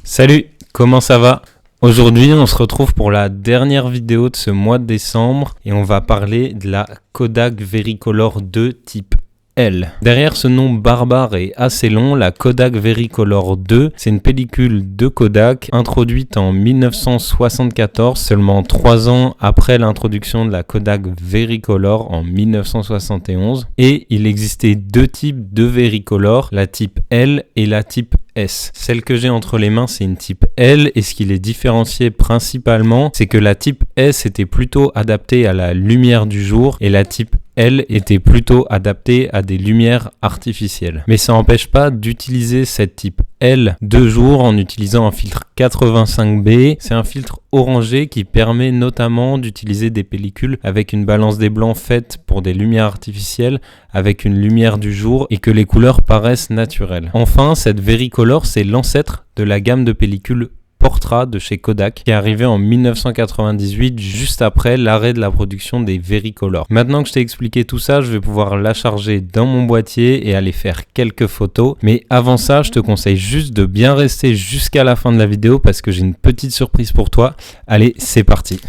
Salut, comment ça va? Aujourd'hui, on se retrouve pour la dernière vidéo de ce mois de décembre et on va parler de la Kodak Vericolor 2 type L. Derrière ce nom barbare et assez long, la Kodak Vericolor 2, c'est une pellicule de Kodak introduite en 1974, seulement 3 ans après l'introduction de la Kodak Vericolor en 1971. Et il existait deux types de Vericolor, la type L et la type S. Celle que j'ai entre les mains, c'est une type L et ce qui les différenciait principalement, c'est que la type S était plutôt adaptée à la lumière du jour et la type L était plutôt adaptée à des lumières artificielles. Mais ça n'empêche pas d'utiliser cette type L de jour en utilisant un filtre 85B. C'est un filtre orangé qui permet notamment d'utiliser des pellicules avec une balance des blancs faite pour des lumières artificielles avec une lumière du jour et que les couleurs paraissent naturelles. Enfin, cette Vericolor, c'est l'ancêtre de la gamme de pellicules Portra de chez Kodak qui est arrivé en 1998 juste après l'arrêt de la production des Vericolor. Maintenant que je t'ai expliqué tout ça, je vais pouvoir la charger dans mon boîtier et aller faire quelques photos. Mais avant ça, je te conseille juste de bien rester jusqu'à la fin de la vidéo parce que j'ai une petite surprise pour toi. Allez, c'est parti.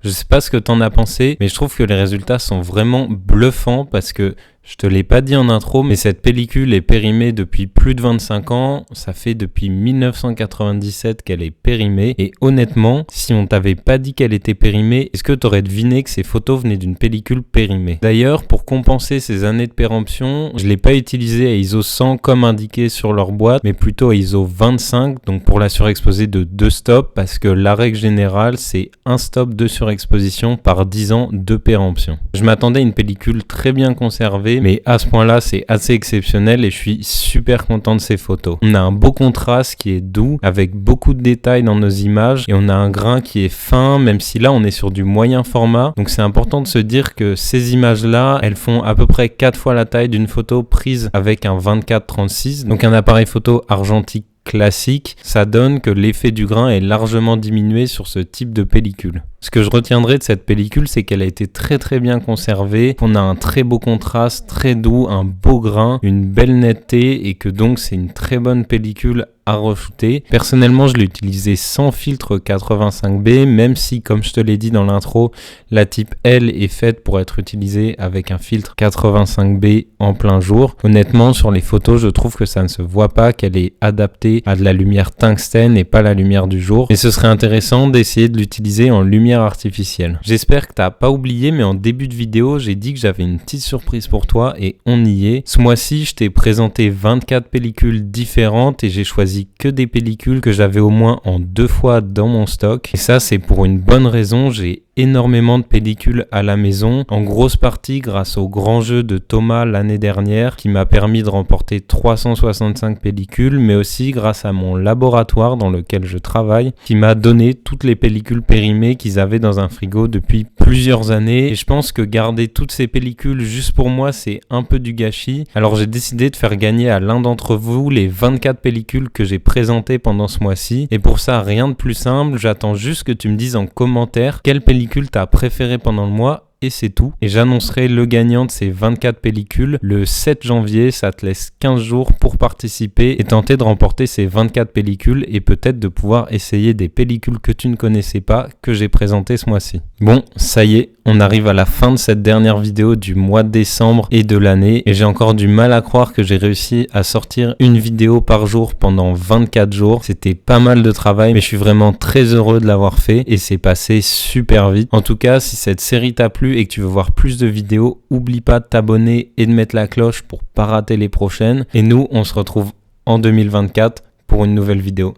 Je sais pas ce que t'en as pensé, mais je trouve que les résultats sont vraiment bluffants parce que je te l'ai pas dit en intro, mais cette pellicule est périmée depuis plus de 25 ans. Ça fait depuis 1997 qu'elle est périmée. Et honnêtement, si on t'avait pas dit qu'elle était périmée, est-ce que t'aurais deviné que ces photos venaient d'une pellicule périmée? D'ailleurs, pour compenser ces années de péremption, je l'ai pas utilisé à ISO 100 comme indiqué sur leur boîte, mais plutôt à ISO 25, donc pour la surexposer de 2 stops, parce que la règle générale, c'est un stop de surexposition par 10 ans de péremption. Je m'attendais à une pellicule très bien conservée, mais à ce point-là, c'est assez exceptionnel et je suis super content de ces photos. On a un beau contraste qui est doux, avec beaucoup de détails dans nos images, et on a un grain qui est fin, même si là, on est sur du moyen format. Donc c'est important de se dire que ces images-là, elles font à peu près 4 fois la taille d'une photo prise avec un 24-36, donc un appareil photo argentique classique. Ça donne que l'effet du grain est largement diminué sur ce type de pellicule. Ce que je retiendrai de cette pellicule, c'est qu'elle a été très bien conservée, qu'on a un très beau contraste, très doux, un beau grain, une belle netteté et que donc c'est une très bonne pellicule à re-shooter. Personnellement, je l'ai utilisé sans filtre 85B, même si, comme je te l'ai dit dans l'intro, la type L est faite pour être utilisée avec un filtre 85B en plein jour. Honnêtement, sur les photos, je trouve que ça ne se voit pas, qu'elle est adaptée à de la lumière tungstène et pas la lumière du jour. Mais ce serait intéressant d'essayer de l'utiliser en lumière artificielle. J'espère que t'as pas oublié, mais en début de vidéo, j'ai dit que j'avais une petite surprise pour toi et on y est. Ce mois-ci, je t'ai présenté 24 pellicules différentes et j'ai choisi que des pellicules que j'avais au moins en 2 fois dans mon stock. Et ça, c'est pour une bonne raison. J'ai énormément de pellicules à la maison, en grosse partie grâce au grand jeu de Thomas l'année dernière qui m'a permis de remporter 365 pellicules, mais aussi grâce à mon laboratoire dans lequel je travaille qui m'a donné toutes les pellicules périmées qu'ils avaient dans un frigo depuis plusieurs années. Et je pense que garder toutes ces pellicules juste pour moi, c'est un peu du gâchis. Alors j'ai décidé de faire gagner à l'un d'entre vous les 24 pellicules que j'ai présentées pendant ce mois-ci. Et pour ça, rien de plus simple, j'attends juste que tu me dises en commentaire quelle pellicule t'as préférée pendant le mois et c'est tout. Et j'annoncerai le gagnant de ces 24 pellicules le 7 janvier. Ça te laisse 15 jours pour participer et tenter de remporter ces 24 pellicules et peut-être de pouvoir essayer des pellicules que tu ne connaissais pas, que j'ai présentées ce mois-ci. Bon, ça y est, on arrive à la fin de cette dernière vidéo du mois de décembre et de l'année et j'ai encore du mal à croire que j'ai réussi à sortir une vidéo par jour pendant 24 jours. C'était pas mal de travail, mais je suis vraiment très heureux de l'avoir fait et c'est passé super vite. En tout cas, si cette série t'a plu et que tu veux voir plus de vidéos, oublie pas de t'abonner et de mettre la cloche pour pas rater les prochaines. Et nous, on se retrouve en 2024 pour une nouvelle vidéo.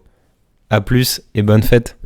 À plus et bonne fête!